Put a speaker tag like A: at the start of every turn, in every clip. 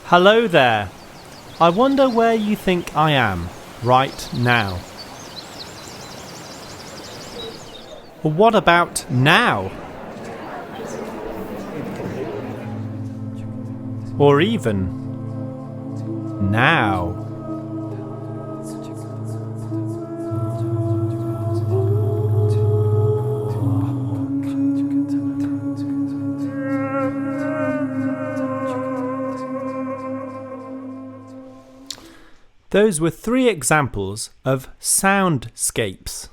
A: Hello there. I wonder where you think I am right now. Well, what about now? Or even now. Those were 3 examples of soundscapes.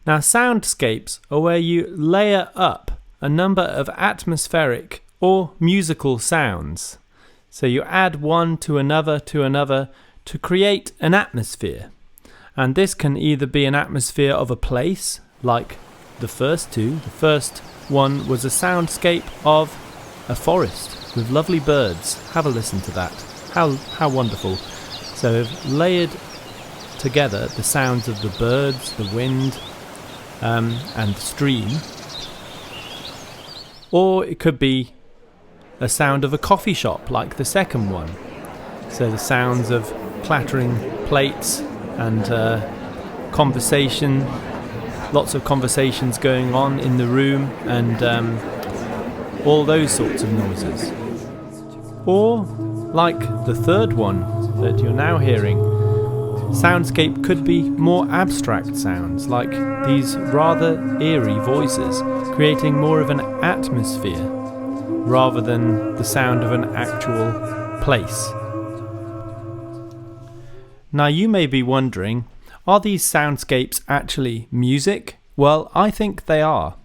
A: Now, soundscapes are where you layer up a number of atmospheric or musical sounds. So you add one to another to create an atmosphere. And this can either be an atmosphere of a place, like the first 2. The first one was a soundscape of a forest with lovely birds. Have a listen to that. How wonderful. So we've layered together the sounds of the birds, the wind, and the stream. Or it could be a sound of a coffee shop, like the second one. So the sounds of clattering plates and conversation, lots of conversations going on in the room, and all those sorts of noises. Or like the third one that you're now hearing, soundscape could be more abstract sounds, like these rather eerie voices, creating more of an atmosphere rather than the sound of an actual place. Now you may be wondering, are these soundscapes actually music? Well, I think they are.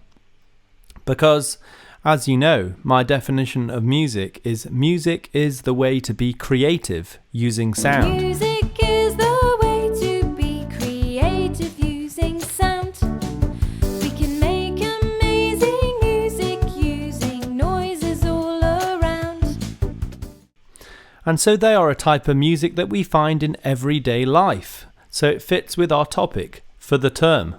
A: Because, as you know, my definition of music is the way to be creative using sound.
B: Music is the way to be creative using sound. We can make amazing music using noises all around.
A: And so they are a type of music that we find in everyday life. So it fits with our topic for the term.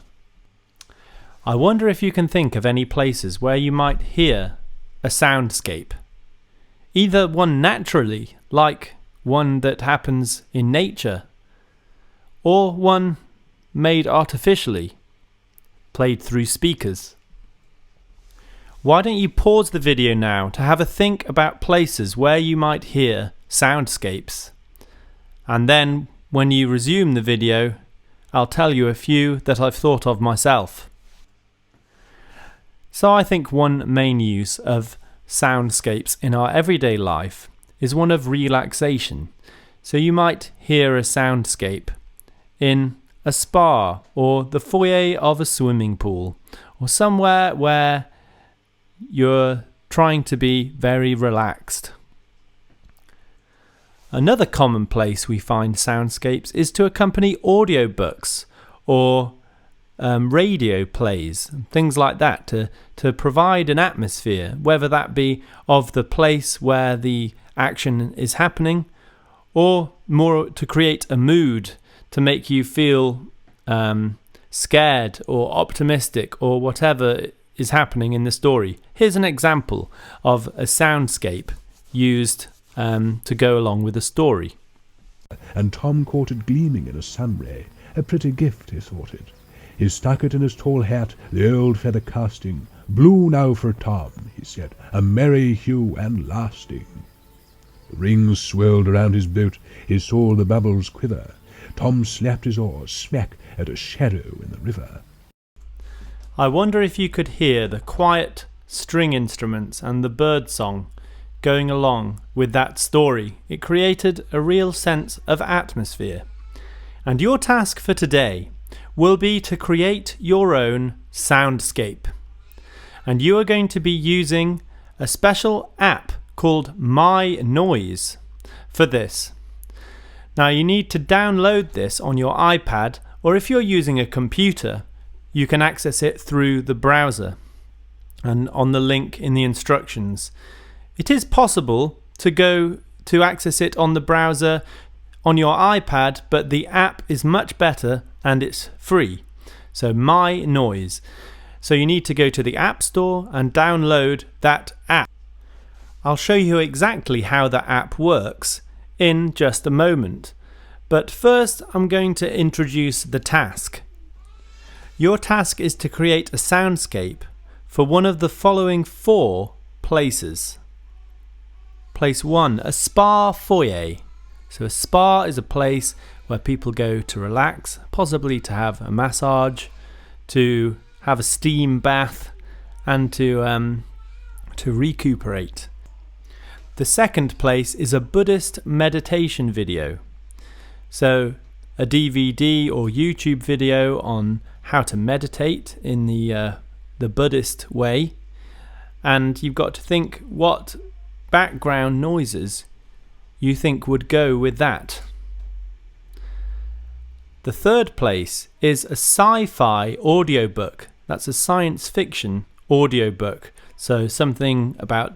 A: I wonder if you can think of any places where you might hear a soundscape. Either one naturally, like one that happens in nature, or one made artificially, played through speakers. Why don't you pause the video now to have a think about places where you might hear soundscapes, and then when you resume the video, I'll tell you a few that I've thought of myself. So I think one main use of soundscapes in our everyday life is one of relaxation. So you might hear a soundscape in a spa or the foyer of a swimming pool, or somewhere where you're trying to be very relaxed. Another common place we find soundscapes is to accompany audiobooks or radio plays, things like that, to provide an atmosphere, whether that be of the place where the action is happening, or more to create a mood to make you feel scared or optimistic or whatever is happening in the story. Here's an example of a soundscape used to go along with a story.
C: And Tom caught it gleaming in a sunray, a pretty gift, he thought it. He stuck it in his tall hat, the old feather casting. Blue now for Tom, he said, a merry hue and lasting. The rings swirled around his boat, he saw the bubbles quiver. Tom slapped his oars, smack at a shadow in the river.
A: I wonder if you could hear the quiet string instruments and the bird song going along with that story. It created a real sense of atmosphere. And your task for today will be to create your own soundscape. And you are going to be using a special app called My Noise for this. Now you need to download this on your iPad, or if you're using a computer, you can access it through the browser and on the link in the instructions. It is possible to go to access it on the browser on your iPad, but the app is much better and it's free. So My Noise. So you need to go to the App Store and download that app. I'll show you exactly how the app works in just a moment. But first I'm going to introduce the task. Your task is to create a soundscape for one of the following 4 places. Place 1, a spa foyer. So a spa is a place where people go to relax, possibly to have a massage, to have a steam bath, and to recuperate. The second place is a Buddhist meditation video. So a DVD or YouTube video on how to meditate in the Buddhist way, and you've got to think what background noises you think would go with that. The third place is a sci-fi audiobook. That's a science fiction audiobook. So something about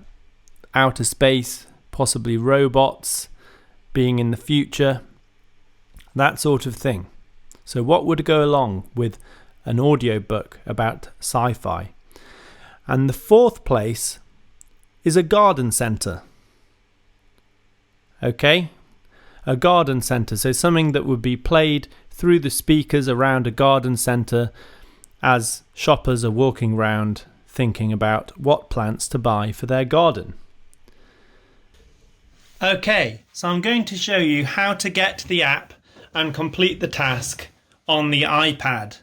A: outer space, possibly robots, being in the future, that sort of thing. So what would go along with an audiobook about sci-fi? And the fourth place is a garden centre. Okay? A garden centre, so something that would be played through the speakers around a garden centre as shoppers are walking around thinking about what plants to buy for their garden. Okay, so I'm going to show you how to get the app and complete the task on the iPad.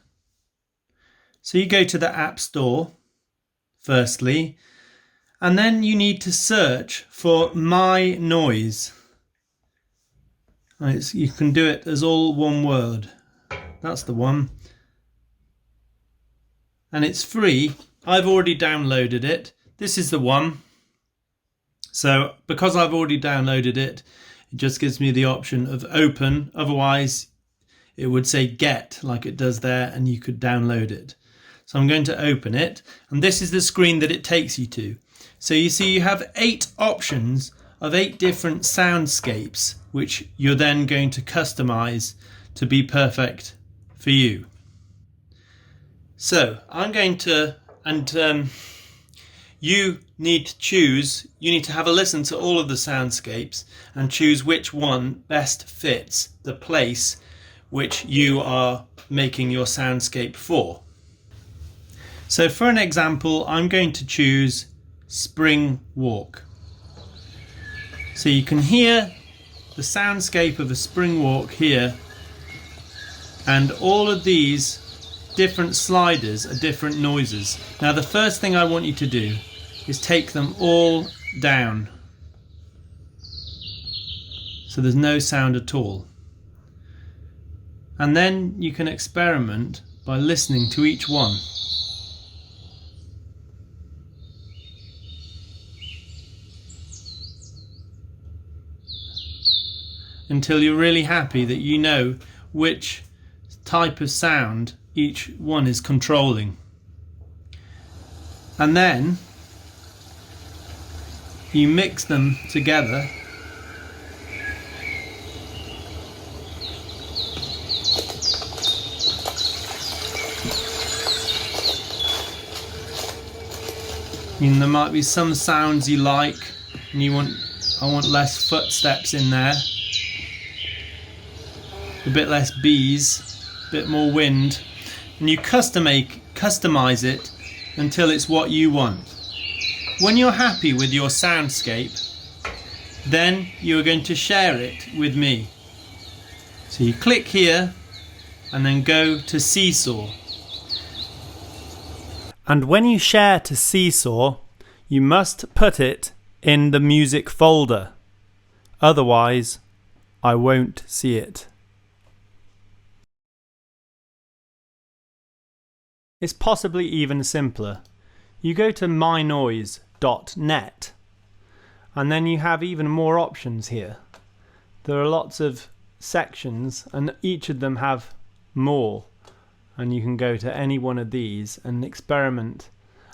A: So you go to the App Store firstly, and then you need to search for My Noise. You can do it as all one word. That's the one. And it's free. I've already downloaded it. This is the one. So because I've already downloaded it, it just gives me the option of open. Otherwise, it would say get like it does there, and you could download it. So I'm going to open it, and this is the screen that it takes you to. So you see you have 8 options of 8 different soundscapes, which you're then going to customize to be perfect for you. So I'm going to, you need to have a listen to all of the soundscapes and choose which one best fits the place which you are making your soundscape for. So for an example, I'm going to choose Spring Walk. So you can hear the soundscape of a spring walk here, and all of these different sliders are different noises. Now the first thing I want you to do is take them all down so there's no sound at all, and then you can experiment by listening to each one. Until you're really happy that you know which type of sound each one is controlling. And then you mix them together and there might be some sounds you like and I want less footsteps in there, a bit less bees, a bit more wind, and you customize it until it's what you want. When you're happy with your soundscape, then you're going to share it with me. So you click here and then go to Seesaw. And when you share to Seesaw, you must put it in the music folder. Otherwise, I won't see it. It's possibly even simpler. You go to mynoise.net and then you have even more options here. There are lots of sections and each of them have more, and you can go to any one of these and experiment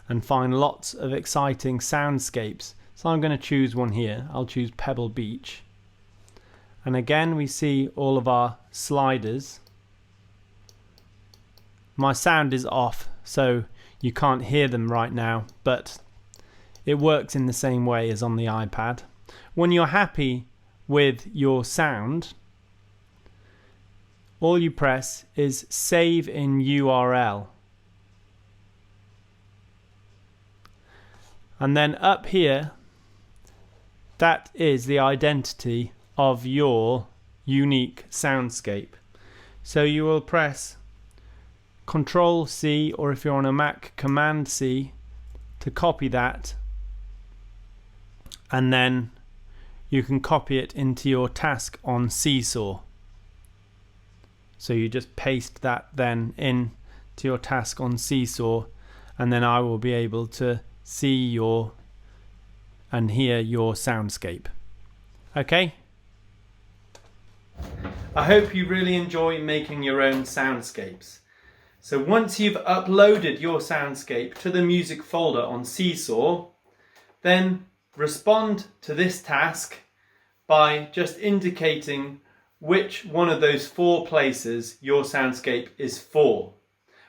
A: and find lots of exciting soundscapes. So I'm going to choose one here. I'll choose Pebble Beach, and again we see all of our sliders. My sound is off, so you can't hear them right now, but it works in the same way as on the iPad. When you're happy with your sound, all you press is save in URL. And then up here, that is the identity of your unique soundscape. So you will press Control C, or if you're on a Mac, Command C to copy that, and then you can copy it into your task on Seesaw. So you just paste that then in to your task on Seesaw, and then I will be able to see your and hear your soundscape. Okay? I hope you really enjoy making your own soundscapes. So once you've uploaded your soundscape to the music folder on Seesaw, then respond to this task by just indicating which one of those 4 places your soundscape is for.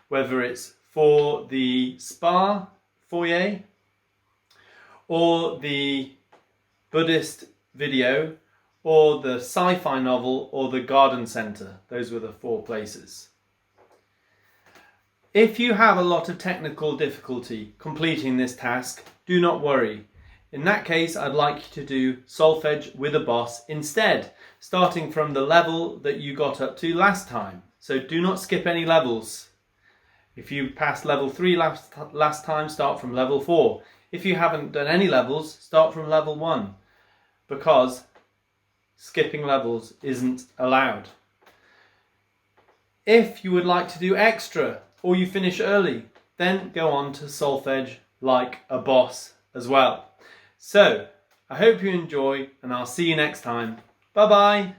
A: Whether it's for the spa foyer, or the Buddhist video, or the sci-fi novel, or the garden centre. Those were the 4 places. If you have a lot of technical difficulty completing this task, do not worry. In that case, I'd like you to do solfege with a boss instead, starting from the level that you got up to last time. So do not skip any levels. If you passed level 3 last time, start from level 4. If you haven't done any levels, start from level 1, because skipping levels isn't allowed. If you would like to do extra, or you finish early, then go on to solfege like a boss as well. So, I hope you enjoy, and I'll see you next time. Bye bye!